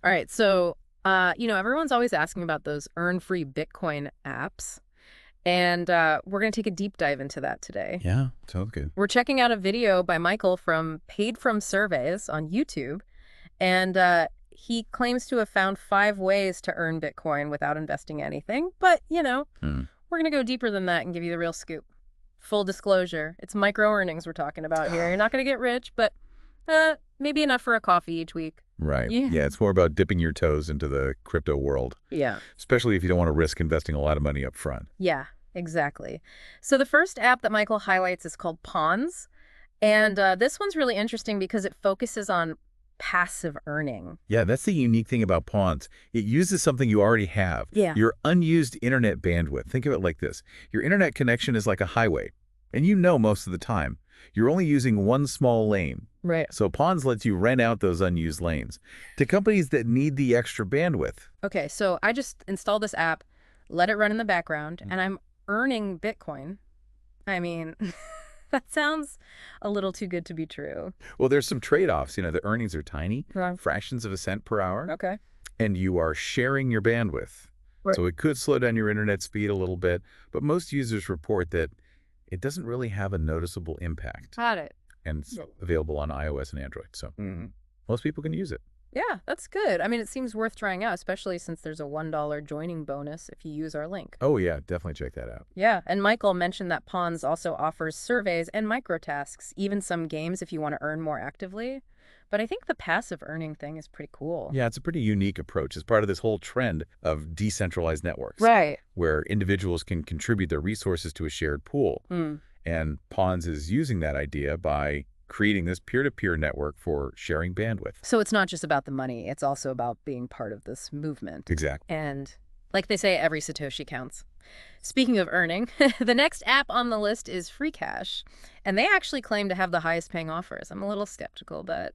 All right. So, everyone's always asking about those earn free Bitcoin apps. And we're going to take a deep dive into that today. Yeah, sounds good. We're checking out a video by Michael from Paid From Surveys on YouTube. And he claims to have found 5 ways to earn Bitcoin without investing anything. But, Hmm. we're going to go deeper than that and give you the real scoop. Full disclosure, it's micro earnings we're talking about here. You're not going to get rich, but maybe enough for a coffee each week. Right. Yeah. Yeah, it's more about dipping your toes into the crypto world, Yeah. especially if you don't want to risk investing a lot of money up front. Yeah, exactly. So the first app that Michael highlights is called Pawns. And this one's really interesting because it focuses on passive earning. Yeah, that's the unique thing about Pawns. It uses something you already have. Yeah. Your unused internet bandwidth. Think of it like this. Your internet connection is like a highway, and you know most of the time you're only using one small lane. Right. So Pawns lets you rent out those unused lanes to companies that need the extra bandwidth. Okay, so I just installed this app, let it run in the background, and I'm earning Bitcoin. I mean, that sounds a little too good to be true. Well, there's some trade-offs. The earnings are tiny, Right. fractions of a cent per hour, Okay. and you are sharing your bandwidth. Right. So it could slow down your internet speed a little bit, but most users report that it doesn't really have a noticeable impact. Got it. And it's available on iOS and Android, so most people can use it. Yeah, that's good. I mean, it seems worth trying out, especially since there's a $1 joining bonus if you use our link. Oh yeah, definitely check that out. Yeah, and Michael mentioned that Pawns also offers surveys and microtasks, even some games if you want to earn more actively. But I think the passive earning thing is pretty cool. Yeah, it's a pretty unique approach. It's part of this whole trend of decentralized networks, Right. where individuals can contribute their resources to a shared pool. And Pawns is using that idea by creating this peer-to-peer network for sharing bandwidth. So it's not just about the money. It's also about being part of this movement. Exactly. And like they say, every Satoshi counts. Speaking of earning, the next app on the list is Free Cash. And they actually claim to have the highest paying offers. I'm a little skeptical, but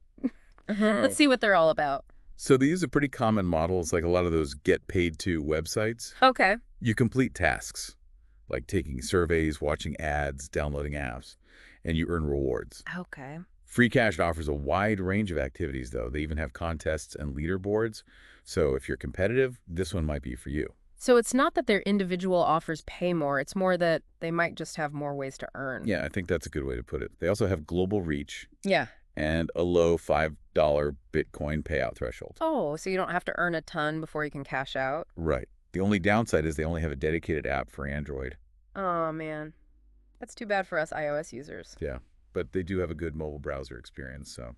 let's see what they're all about. So they use a pretty common model. It's like a lot of those get paid to websites. Okay. You complete tasks, like taking surveys, watching ads, downloading apps, and you earn rewards. Okay. Free Cash offers a wide range of activities, though. They even have contests and leaderboards. So if you're competitive, this one might be for you. So it's not that their individual offers pay more. It's more that they might just have more ways to earn. Yeah, I think that's a good way to put it. They also have global reach Yeah. and a low $5 Bitcoin payout threshold. Oh, so you don't have to earn a ton before you can cash out? Right. The only downside is they only have a dedicated app for Android. Oh, man. That's too bad for us iOS users. Yeah, but they do have a good mobile browser experience, so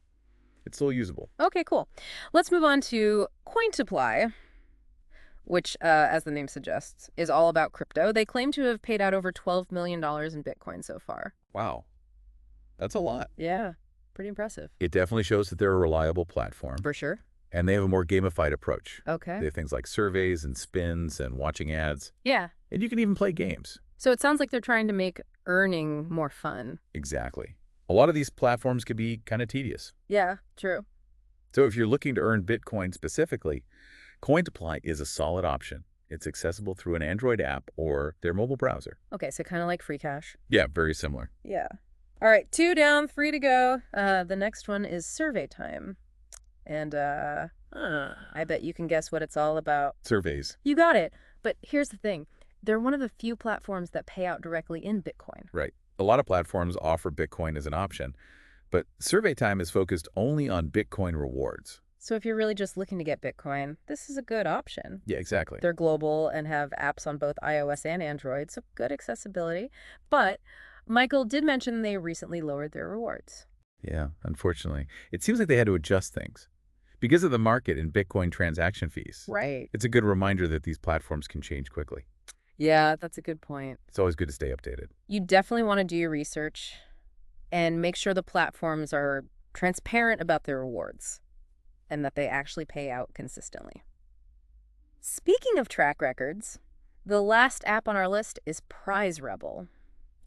it's still usable. Okay, cool. Let's move on to Cointoply, which, as the name suggests, is all about crypto. They claim to have paid out over $12 million in Bitcoin so far. Wow. That's a lot. Yeah, pretty impressive. It definitely shows that they're a reliable platform. For sure. And they have a more gamified approach. Okay. They have things like surveys and spins and watching ads. Yeah. And you can even play games. So it sounds like they're trying to make earning more fun. Exactly. A lot of these platforms can be kind of tedious. Yeah, true. So if you're looking to earn Bitcoin specifically, Cointoply is a solid option. It's accessible through an Android app or their mobile browser. Okay, so kind of like Free Cash. Yeah, very similar. Yeah. All right, 2 down, 3 to go. The next one is Survey Time. And I bet you can guess what it's all about. Surveys. You got it. But here's the thing. They're one of the few platforms that pay out directly in Bitcoin. Right. A lot of platforms offer Bitcoin as an option, but Survey Time is focused only on Bitcoin rewards. So if you're really just looking to get Bitcoin, this is a good option. Yeah, exactly. They're global and have apps on both iOS and Android, so good accessibility. But Michael did mention they recently lowered their rewards. Yeah, unfortunately. It seems like they had to adjust things because of the market and Bitcoin transaction fees. Right. It's a good reminder that these platforms can change quickly. Yeah, that's a good point. It's always good to stay updated. You definitely want to do your research and make sure the platforms are transparent about their rewards and that they actually pay out consistently. Speaking of track records, the last app on our list is Prize Rebel.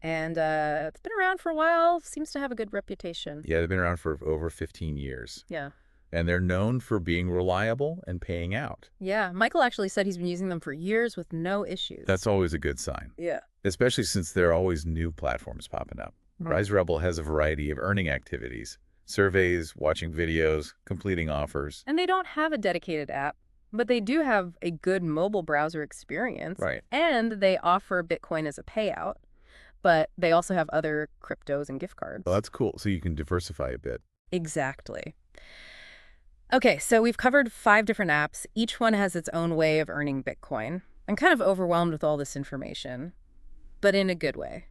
And it's been around for a while, seems to have a good reputation. Yeah, they've been around for over 15 years. Yeah. And they're known for being reliable and paying out. Yeah, Michael actually said he's been using them for years with no issues. That's always a good sign. Yeah. Especially since there are always new platforms popping up. Right. Prize Rebel has a variety of earning activities, surveys, watching videos, completing offers. And they don't have a dedicated app, but they do have a good mobile browser experience. Right. And they offer Bitcoin as a payout, but they also have other cryptos and gift Well, cards. that's cool. So you can diversify a bit. Exactly. Okay, so we've covered 5 different apps. Each one has its own way of earning Bitcoin. I'm kind of overwhelmed with all this information, but in a good way.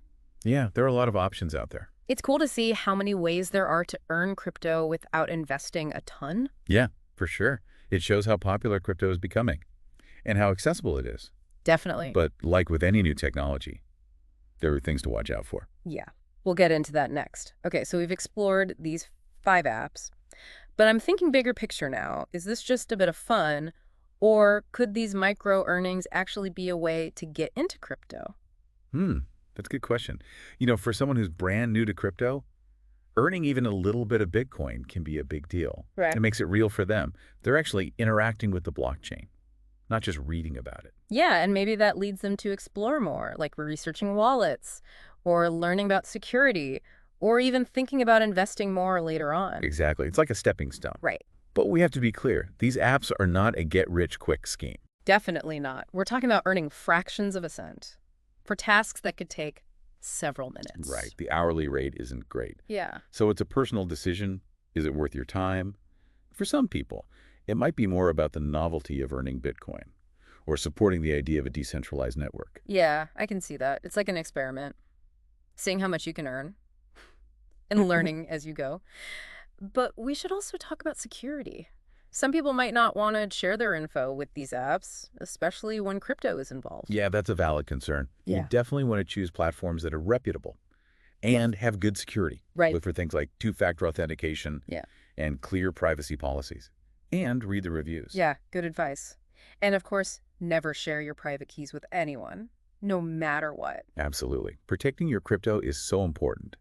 Yeah, there are a lot of options out there. It's cool to see how many ways there are to earn crypto without investing a ton. Yeah, for sure. It shows how popular crypto is becoming and how accessible it is. Definitely. But like with any new technology, there are things to watch out for. Yeah, we'll get into that next. Okay, so we've explored these 5 apps, but I'm thinking bigger picture now. Is this just a bit of fun, or could these micro earnings actually be a way to get into crypto? That's a good question. For someone who's brand new to crypto, earning even a little bit of Bitcoin can be a big deal. Right. It makes it real for them. They're actually interacting with the blockchain, not just reading about it. Yeah, and maybe that leads them to explore more, like researching wallets, or learning about security, or even thinking about investing more later on. Exactly. It's like a stepping stone. Right. But we have to be clear. These apps are not a get-rich-quick scheme. Definitely not. We're talking about earning fractions of a cent for tasks that could take several minutes. Right. The hourly rate isn't great. Yeah. So it's a personal decision. Is it worth your time? For some people, it might be more about the novelty of earning Bitcoin or supporting the idea of a decentralized network. Yeah, I can see that. It's like an experiment, seeing how much you can earn and learning as you go. But we should also talk about security. Some people might not want to share their info with these apps, especially when crypto is involved. Yeah, that's a valid concern. You Yeah. definitely want to choose platforms that are reputable and have good security. Right. Look for things like two-factor authentication Yeah. and clear privacy policies. And read the reviews. Yeah, good advice. And of course, never share your private keys with anyone, no matter what. Absolutely. Protecting your crypto is so important.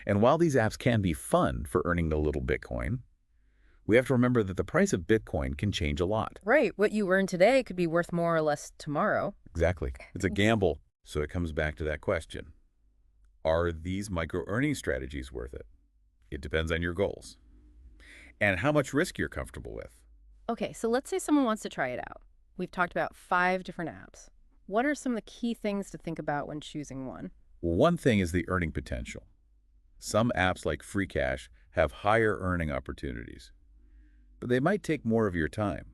And while these apps can be fun for earning a little Bitcoin, we have to remember that the price of Bitcoin can change a lot. Right, what you earn today could be worth more or less tomorrow. Exactly. It's a gamble. So it comes back to that question. Are these micro-earning strategies worth it? It depends on your goals and how much risk you're comfortable with. Okay, so let's say someone wants to try it out. We've talked about 5 different apps. What are some of the key things to think about when choosing one? One thing is the earning potential. Some apps like Free Cash have higher earning opportunities, but they might take more of your time.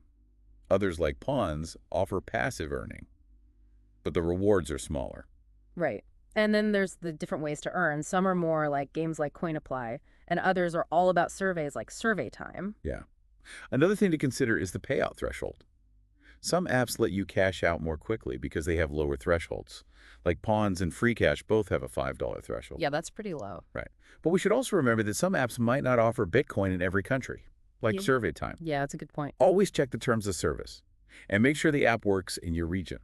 Others like Pawns offer passive earning, but the rewards are smaller. Right. And then there's the different ways to earn. Some are more like games like Coin Apply, and others are all about surveys like Survey Time. Yeah. Another thing to consider is the payout threshold. Some apps let you cash out more quickly because they have lower thresholds. Like Pawns and Free Cash both have a $5 threshold. Yeah, that's pretty low. Right. But we should also remember that some apps might not offer Bitcoin in every country, like Yeah. Survey Time. Yeah, that's a good point. Always check the terms of service and make sure the app works in your region,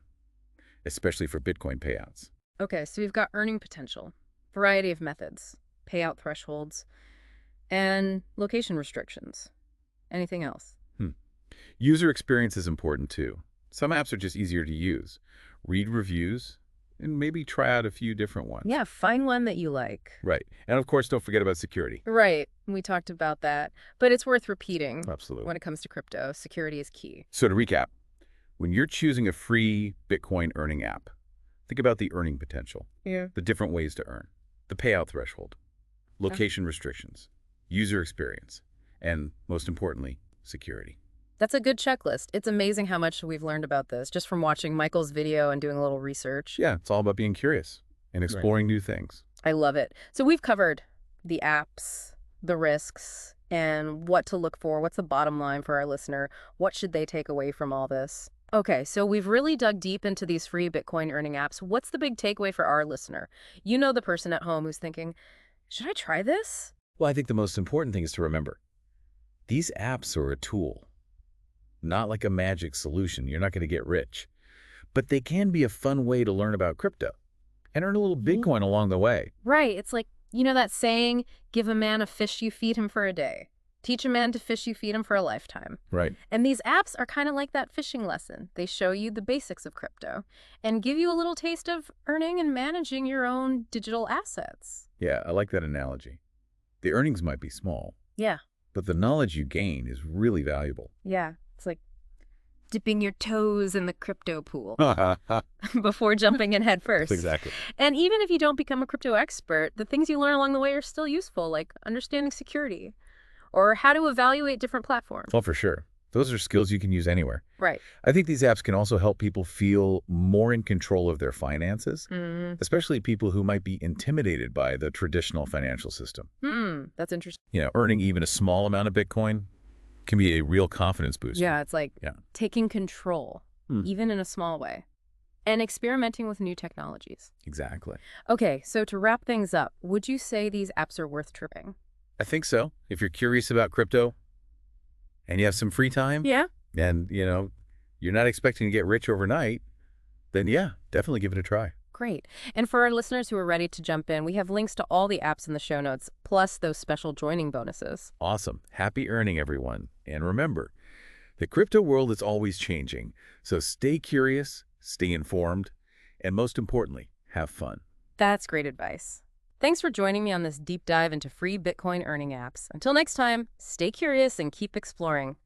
especially for Bitcoin payouts. Okay, so we've got earning potential, variety of methods, payout thresholds, and location restrictions. Anything else? User experience is important too. Some apps are just easier to use. Read reviews and maybe try out a few different ones. Yeah, find one that you like. Right. And of course, don't forget about security. Right, we talked about that. But it's worth repeating Absolutely. when it comes to crypto. Security is key. So to recap, when you're choosing a free Bitcoin earning app, think about the earning potential, Yeah. the different ways to earn, the payout threshold, location restrictions, user experience, and most importantly, security. That's a good checklist. It's amazing how much we've learned about this just from watching Michael's video and doing a little research. Yeah, it's all about being curious and exploring new things. I love it. So we've covered the apps, the risks, and what to look for. What's the bottom line for our listener? What should they take away from all this? Okay, so we've really dug deep into these free Bitcoin earning apps. What's the big takeaway for our listener? You know, the person at home who's thinking, should I try this? Well, I think the most important thing is to remember, these apps are a tool, not like a magic solution. You're not going to get rich. But they can be a fun way to learn about crypto and earn a little Bitcoin along the way. Right. It's like, you know that saying, give a man a fish, you feed him for a day. Teach a man to fish, you feed him for a lifetime. Right. And these apps are kind of like that fishing lesson. They show you the basics of crypto and give you a little taste of earning and managing your own digital assets. Yeah, I like that analogy. The earnings might be small, Yeah. But the knowledge you gain is really valuable. Yeah. It's like dipping your toes in the crypto pool That's before jumping in head first. exactly. And even if you don't become a crypto expert, the things you learn along the way are still useful, like understanding security or how to evaluate different platforms. Well, for sure. Those are skills you can use anywhere. Right. I think these apps can also help people feel more in control of their finances, Mm. especially people who might be intimidated by the traditional financial system. That's interesting. Earning even a small amount of Bitcoin can be a real confidence booster. Yeah, it's like Yeah. taking control, even in a small way, and experimenting with new technologies. Exactly. Okay, so to wrap things up, would you say these apps are worth tripping? I think so. If you're curious about crypto and you have some free time Yeah. and, you're not expecting to get rich overnight, then yeah, definitely give it a try. Great. And for our listeners who are ready to jump in, we have links to all the apps in the show notes, plus those special joining bonuses. Awesome. Happy earning, everyone. And remember, the crypto world is always changing. So stay curious, stay informed, and most importantly, have fun. That's great advice. Thanks for joining me on this deep dive into free Bitcoin earning apps. Until next time, stay curious and keep exploring.